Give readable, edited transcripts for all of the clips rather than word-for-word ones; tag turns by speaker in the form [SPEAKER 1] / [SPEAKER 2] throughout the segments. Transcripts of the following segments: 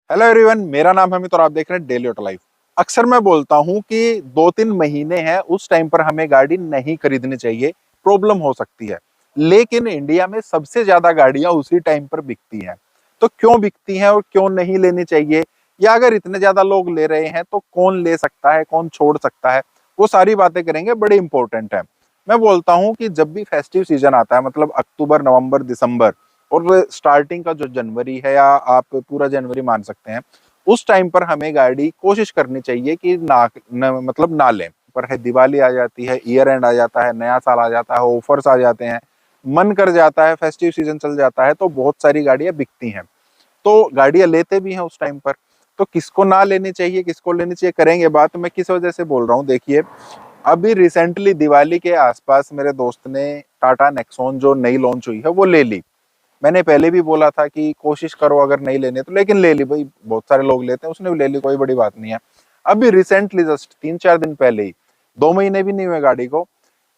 [SPEAKER 1] Hello everyone, मेरा नाम है अमित और आप देख रहे हैं डेली ऑटो लाइफ। अक्सर मैं बोलता हूं कि 2-3 महीने हैं, उस टाइम पर हमें गाड़ी नहीं खरीदनी चाहिए, प्रॉब्लम हो सकती है। लेकिन इंडिया में सबसे ज्यादा गाड़ियां उसी टाइम पर बिकती हैं। तो क्यों बिकती हैं और क्यों नहीं लेनी चाहिए, या अगर इतने ज्यादा लोग ले रहे हैं तो कौन ले सकता है, कौन छोड़ सकता है, वो सारी बातें करेंगे, बड़ी इंपॉर्टेंट है। मैं बोलता हूँ कि जब भी फेस्टिव सीजन आता है, मतलब अक्टूबर, नवंबर, दिसंबर और स्टार्टिंग का जो जनवरी है, या आप पूरा जनवरी मान सकते हैं, उस टाइम पर हमें गाड़ी कोशिश करनी चाहिए कि मतलब ना लें। पर है दिवाली आ जाती है, ईयर एंड आ जाता है, नया साल आ जाता है, ऑफर्स आ जाते हैं, मन कर जाता है, फेस्टिव सीजन चल जाता है, तो बहुत सारी गाड़ियां बिकती हैं। तो गाड़ियां लेते भी हैं उस टाइम पर। तो किसको ना लेनी चाहिए, किसको लेनी चाहिए, करेंगे बात। मैं किस वजह से बोल रहा हूँ, देखिए, अभी रिसेंटली दिवाली के आसपास मेरे दोस्त ने टाटा नेक्सॉन जो नई लॉन्च हुई है वो ले ली। मैंने पहले भी बोला था कि कोशिश करो अगर नहीं लेने तो, लेकिन ले ली भाई, बहुत सारे लोग लेते हैं, उसने भी ले ली, कोई बड़ी बात नहीं है। अभी रिसेंटली जस्ट 3-4 दिन पहले ही, 2 महीने भी नहीं हुए गाड़ी को,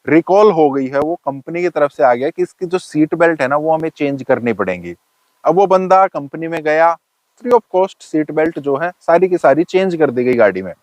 [SPEAKER 1] रिकॉल हो गई है। वो कंपनी की तरफ से आ गया कि इसकी जो सीट बेल्ट है ना, वो हमें चेंज करनी पड़ेगी। अब वो बंदा कंपनी में गया, free of cost sheet belt जो है सारी की सारी चेंज कर दी गई गाड़ी में।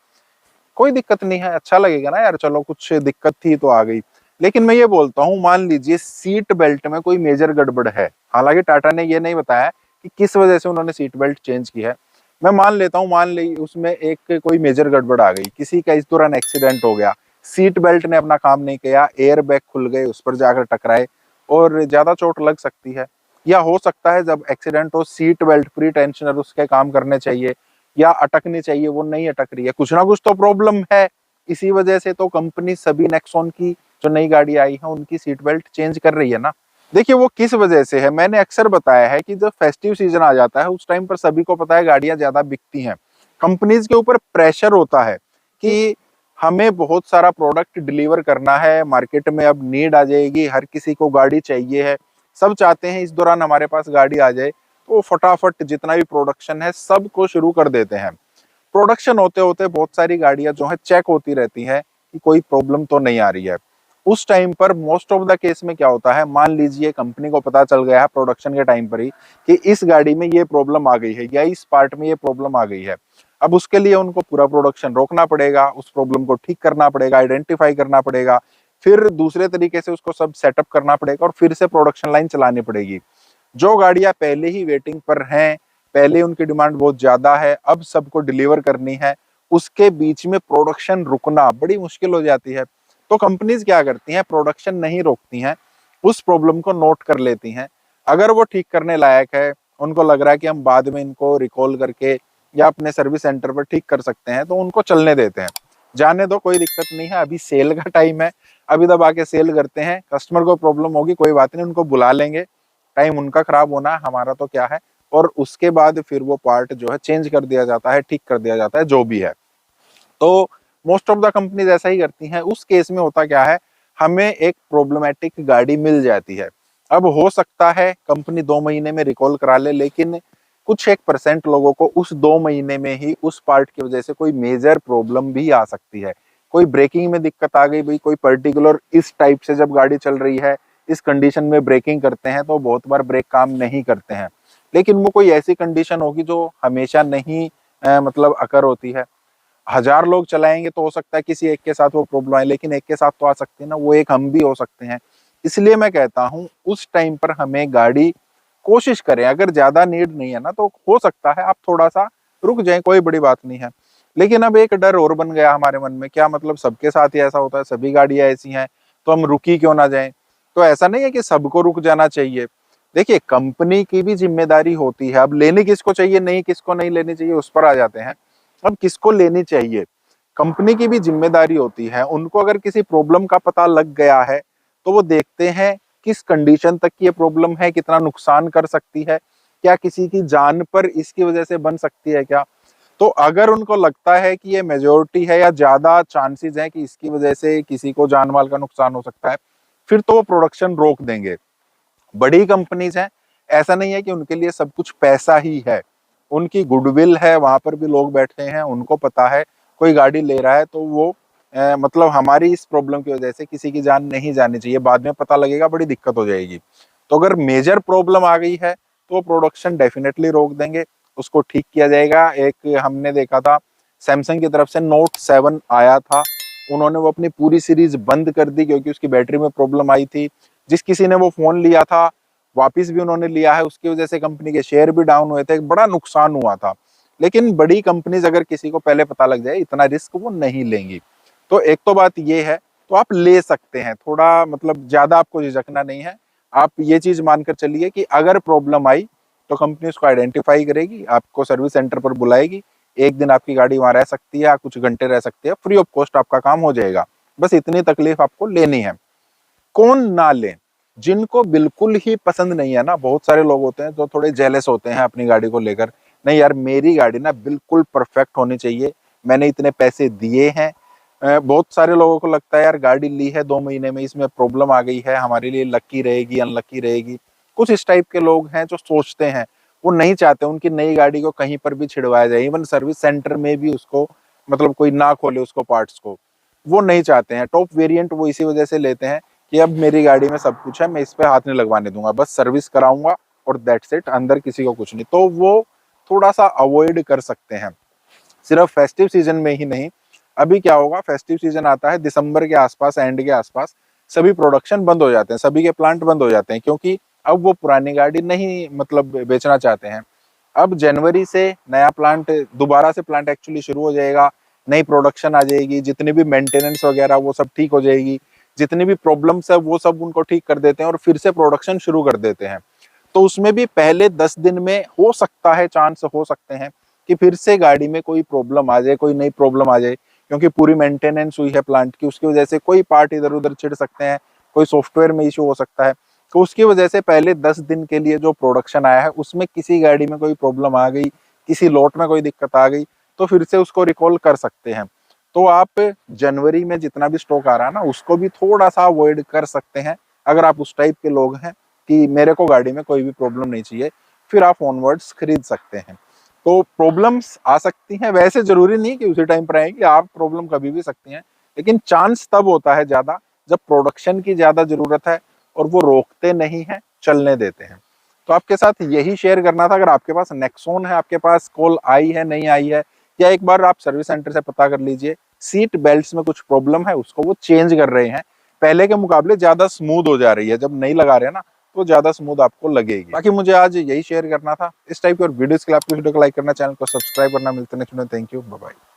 [SPEAKER 1] कोई दिक्कत नहीं है, अच्छा लगेगा ना यार, चलो कुछ दिक्कत थी तो आ गई। लेकिन मैं ये बोलता हूँ, मान लीजिए सीट बेल्ट में कोई मेजर गड़बड़ है, हालांकि टाटा ने ये नहीं बताया कि किस वजह से उन्होंने सीट बेल्ट चेंज की है। मैं मान लेता हूँ, मान ली उसमें एक कोई मेजर गड़बड़ आ गई, किसी का इस दौरान एक्सीडेंट हो गया, सीट बेल्ट ने अपना काम नहीं किया, एयर बैग खुल गए, उस पर जाकर टकराए और ज्यादा चोट लग सकती है। या हो सकता है जब एक्सीडेंट हो, सीट बेल्ट प्री टेंशनर उसके काम करने चाहिए या अटकनी चाहिए, वो नहीं अटक रही है, कुछ ना कुछ तो प्रॉब्लम है। इसी वजह से तो कंपनी सभी नेक्सॉन की जो नई गाड़ी आई है उनकी सीट बेल्ट चेंज कर रही है ना। देखिए वो किस वजह से है, मैंने अक्सर बताया है कि जब फेस्टिव सीजन आ जाता है उस टाइम पर सभी को पता है गाड़ियां ज्यादा बिकती हैं। कंपनीज के ऊपर प्रेशर होता है कि हमें बहुत सारा प्रोडक्ट डिलीवर करना है, मार्केट में अब नीड आ जाएगी, हर किसी को गाड़ी चाहिए है, सब चाहते हैं इस दौरान हमारे पास गाड़ी आ जाए। तो वो फटाफट जितना भी प्रोडक्शन है सबको शुरू कर देते हैं। प्रोडक्शन होते होते बहुत सारी गाड़ियां जो है चेक होती रहती है कि कोई प्रॉब्लम तो नहीं आ रही है। उस टाइम पर मोस्ट ऑफ द केस में क्या होता है, मान लीजिए कंपनी को पता चल गया है प्रोडक्शन के टाइम पर ही कि इस गाड़ी में ये प्रॉब्लम आ गई है या इस पार्ट में ये प्रॉब्लम आ गई है। अब उसके लिए उनको पूरा प्रोडक्शन रोकना पड़ेगा, उस प्रॉब्लम को ठीक करना पड़ेगा, आइडेंटिफाई करना पड़ेगा, फिर दूसरे तरीके से उसको सब सेटअप करना पड़ेगा और फिर से प्रोडक्शन लाइन चलानी पड़ेगी। जो गाड़ियां पहले ही वेटिंग पर हैं, पहले उनकी डिमांड बहुत ज्यादा है, अब सबको डिलीवर करनी है, उसके बीच में प्रोडक्शन रुकना बड़ी मुश्किल हो जाती है। तो कंपनीज क्या करती हैं, प्रोडक्शन नहीं रोकती हैं, उस प्रॉब्लम को नोट कर लेती हैं। अगर वो ठीक करने लायक है, उनको लग रहा है कि हम बाद में इनको रिकॉल करके या अपने सर्विस सेंटर पर ठीक कर सकते हैं, तो उनको चलने देते हैं, जाने दो, कोई दिक्कत नहीं है, अभी सेल का टाइम है, अभी तब आके सेल करते हैं, कस्टमर को प्रॉब्लम होगी कोई बात नहीं, उनको बुला लेंगे, टाइम उनका खराब होना है, हमारा तो क्या है। और उसके बाद फिर वो पार्ट जो है चेंज कर दिया जाता है, ठीक कर दिया जाता है, जो भी है। तो मोस्ट ऑफ द कंपनीज ऐसा ही करती हैं। उस केस में होता क्या है, हमें एक प्रॉब्लमेटिक गाड़ी मिल जाती है। अब हो सकता है कंपनी 2 महीने में रिकॉल करा ले, लेकिन कुछ 1% लोगों को उस 2 महीने में ही उस पार्ट की वजह से कोई मेजर प्रॉब्लम भी आ सकती है। कोई ब्रेकिंग में दिक्कत आ गई भाई, कोई पर्टिकुलर इस टाइप से जब गाड़ी चल रही है, इस कंडीशन में ब्रेकिंग करते हैं तो बहुत बार ब्रेक काम नहीं करते हैं। लेकिन वो कोई ऐसी कंडीशन होगी जो हमेशा नहीं मतलब अकर होती है। 1000 लोग चलाएंगे तो हो सकता है किसी एक के साथ वो प्रॉब्लम आए, लेकिन एक के साथ तो आ सकती है ना, वो एक हम भी हो सकते हैं। इसलिए मैं कहता हूँ उस टाइम पर हमें गाड़ी कोशिश करें, अगर ज्यादा नीड नहीं है ना तो हो सकता है आप थोड़ा सा रुक जाएं, कोई बड़ी बात नहीं है। लेकिन अब एक डर और बन गया हमारे मन में, क्या मतलब सबके साथ ही ऐसा होता है, सभी गाड़ियां ऐसी हैं तो हम रुकी क्यों ना जाएं। तो ऐसा नहीं है कि सबको रुक जाना चाहिए। देखिए कंपनी की भी जिम्मेदारी होती है, अब लेनी किसको चाहिए, नहीं किसको नहीं लेनी चाहिए, उस पर आ जाते हैं। अब किसको लेनी चाहिए, कंपनी की भी जिम्मेदारी होती है। उनको अगर किसी प्रॉब्लम का पता लग गया है तो वो देखते हैं किस कंडीशन तक ये प्रॉब्लम है, कितना नुकसान कर सकती है, क्या किसी की जान पर इसकी वजह से बन सकती है क्या। तो अगर उनको लगता है कि ये मेजोरिटी है या ज्यादा चांसेस हैं कि इसकी वजह से किसी को जान माल का नुकसान हो सकता है, फिर तो वो प्रोडक्शन रोक देंगे। बड़ी कंपनीज हैं, ऐसा नहीं है कि उनके लिए सब कुछ पैसा ही है, उनकी गुडविल है, वहां पर भी लोग बैठे हैं, उनको पता है कोई गाड़ी ले रहा है तो वो मतलब हमारी इस प्रॉब्लम की वजह से किसी की जान नहीं जानी चाहिए, बाद में पता लगेगा बड़ी दिक्कत हो जाएगी। तो अगर मेजर प्रॉब्लम आ गई है तो वो प्रोडक्शन डेफिनेटली रोक देंगे, उसको ठीक किया जाएगा। एक हमने देखा था सैमसंग की तरफ से नोट 7 आया था, उन्होंने वो अपनी पूरी सीरीज बंद कर दी क्योंकि उसकी बैटरी में प्रॉब्लम आई थी। जिस किसी ने वो फोन लिया था वापिस भी उन्होंने लिया है, उसकी वजह से कंपनी के शेयर भी डाउन हुए थे, बड़ा नुकसान हुआ था। लेकिन बड़ी कंपनीज अगर किसी को पहले पता लग जाए इतना रिस्क वो नहीं लेंगी। तो एक तो बात ये है, तो आप ले सकते हैं थोड़ा, मतलब ज्यादा आपको झिझकना नहीं है। आप ये चीज मानकर चलिए कि अगर प्रॉब्लम आई तो कंपनी उसको आइडेंटिफाई करेगी, आपको सर्विस सेंटर पर बुलाएगी, एक दिन आपकी गाड़ी वहां रह सकती है या कुछ घंटे रह सकती है, फ्री ऑफ कॉस्ट आपका काम हो जाएगा। बस इतनी तकलीफ आपको लेनी है। कौन ना ले? जिनको बिल्कुल ही पसंद नहीं है ना, बहुत सारे लोग होते हैं जो थोड़े जेलस होते हैं अपनी गाड़ी को लेकर, नहीं यार मेरी गाड़ी ना बिल्कुल परफेक्ट होनी चाहिए, मैंने इतने पैसे दिए हैं। बहुत सारे लोगों को लगता है यार गाड़ी ली है 2 महीने में इसमें प्रॉब्लम आ गई है, हमारे लिए लकी रहेगी अनलकी रहेगी। कुछ इस टाइप के लोग हैं जो सोचते हैं, वो नहीं चाहते उनकी नई गाड़ी को कहीं पर भी छिड़वाया जाए, इवन सर्विस सेंटर में भी उसको, मतलब कोई ना खोले उसको पार्ट्स को, वो नहीं चाहते हैं। टॉप वेरिएंट वो इसी वजह से लेते हैं कि अब मेरी गाड़ी में सब कुछ है, मैं इस पे हाथ नहीं लगवाने दूंगा, बस सर्विस कराऊंगा और दैट्स इट, अंदर किसी को कुछ नहीं। तो वो थोड़ा सा अवॉइड कर सकते हैं। सिर्फ फेस्टिव सीजन में ही नहीं, अभी क्या होगा, फेस्टिव सीजन आता है दिसंबर के आसपास, एंड के आसपास सभी प्रोडक्शन बंद हो जाते हैं, सभी के प्लांट बंद हो जाते हैं, क्योंकि अब वो पुरानी गाड़ी नहीं मतलब बेचना चाहते हैं। अब जनवरी से नया प्लांट, दोबारा से प्लांट एक्चुअली शुरू हो जाएगा, नई प्रोडक्शन आ जाएगी, जितनी भी मेंटेनेंस वगैरह वो सब ठीक हो जाएगी, जितनी भी प्रॉब्लम्स है वो सब उनको ठीक कर देते हैं और फिर से प्रोडक्शन शुरू कर देते हैं। तो उसमें भी पहले 10 दिन में हो सकता है, चांस हो सकते हैं कि फिर से गाड़ी में कोई प्रॉब्लम आ जाए, कोई नई प्रॉब्लम आ जाए, क्योंकि पूरी मेंटेनेंस हुई है प्लांट की, उसकी वजह से कोई पार्ट इधर उधर छिड़ सकते हैं, कोई सॉफ्टवेयर में इशू हो सकता है। तो उसकी वजह से पहले 10 दिन के लिए जो प्रोडक्शन आया है उसमें किसी गाड़ी में कोई प्रॉब्लम आ गई, किसी लॉट में कोई दिक्कत आ गई, तो फिर से उसको रिकॉल कर सकते हैं। तो आप जनवरी में जितना भी स्टॉक आ रहा है ना उसको भी थोड़ा सा अवॉइड कर सकते हैं, अगर आप उस टाइप के लोग हैं कि मेरे को गाड़ी में कोई भी प्रॉब्लम नहीं चाहिए, फिर आप ऑनवर्ड्स खरीद सकते हैं। तो प्रॉब्लम्स आ सकती हैं, वैसे जरूरी नहीं कि उसी टाइम पर आएंगी, आप प्रॉब्लम कभी भी सकती हैं, लेकिन चांस तब होता है ज्यादा जब प्रोडक्शन की ज्यादा जरूरत है और वो रोकते नहीं है, चलने देते हैं। तो आपके साथ यही शेयर करना था। अगर आपके पास नेक्सॉन है, आपके पास कॉल आई है नहीं आई है, या एक बार आप सर्विस सेंटर से पता कर लीजिए, सीट बेल्ट्स में कुछ प्रॉब्लम है उसको वो चेंज कर रहे हैं, पहले के मुकाबले ज्यादा स्मूथ हो जा रही है, जब नहीं लगा रहे हैं ना तो ज्यादा स्मूथ आपको लगेगी। बाकी मुझे आज यही शेयर करना था। इस टाइप की और वीडियोस के लिए आप वीडियो को लाइक करना, चैनल को सब्सक्राइब करना। मिलते हैं नेक्स्ट वीडियो में। Thank you, bye bye.